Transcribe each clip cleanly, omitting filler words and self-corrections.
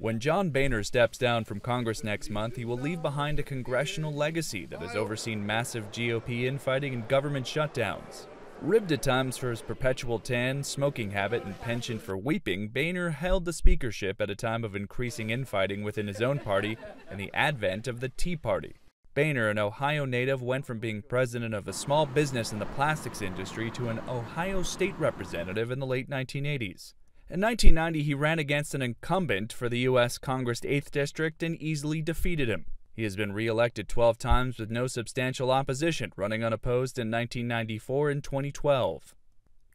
When John Boehner steps down from Congress next month, he will leave behind a congressional legacy that has overseen massive GOP infighting and government shutdowns. Ribbed at times for his perpetual tan, smoking habit, and penchant for weeping, Boehner held the speakership at a time of increasing infighting within his own party and the advent of the Tea Party. Boehner, an Ohio native, went from being president of a small business in the plastics industry to an Ohio state representative in the late 1980s. In 1990, he ran against an incumbent for the U.S. Congress 8th District and easily defeated him. He has been re-elected 12 times with no substantial opposition, running unopposed in 1994 and 2012.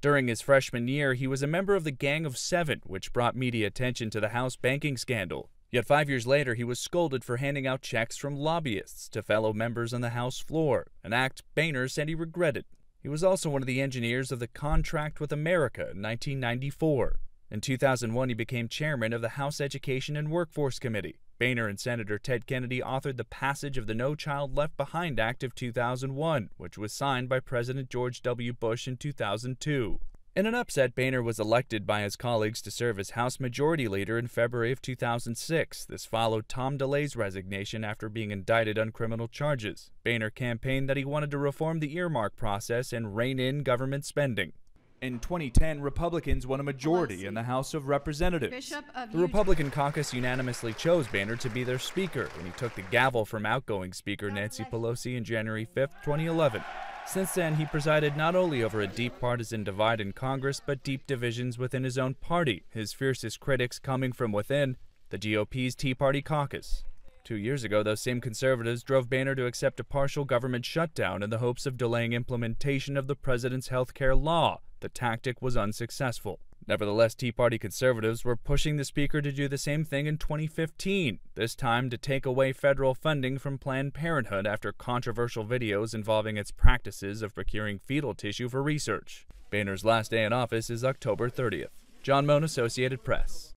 During his freshman year, he was a member of the Gang of Seven, which brought media attention to the House banking scandal. Yet 5 years later, he was scolded for handing out checks from lobbyists to fellow members on the House floor, an act Boehner said he regretted. He was also one of the engineers of the Contract with America in 1994. In 2001, he became chairman of the House Education and Workforce Committee. Boehner and Senator Ted Kennedy authored the passage of the No Child Left Behind Act of 2001, which was signed by President George W. Bush in 2002. In an upset, Boehner was elected by his colleagues to serve as House Majority Leader in February of 2006. This followed Tom DeLay's resignation after being indicted on criminal charges. Boehner campaigned that he wanted to reform the earmark process and rein in government spending. In 2010, Republicans won a majority in the House of Representatives. The Republican caucus unanimously chose Boehner to be their speaker when he took the gavel from outgoing Speaker Nancy Pelosi on January 5, 2011. Since then, he presided not only over a deep partisan divide in Congress, but deep divisions within his own party, his fiercest critics coming from within the GOP's Tea Party caucus. 2 years ago, those same conservatives drove Boehner to accept a partial government shutdown in the hopes of delaying implementation of the president's health care law. The tactic was unsuccessful. Nevertheless, Tea Party conservatives were pushing the speaker to do the same thing in 2015, this time to take away federal funding from Planned Parenthood after controversial videos involving its practices of procuring fetal tissue for research. Boehner's last day in office is October 30th. John Mone, Associated Press.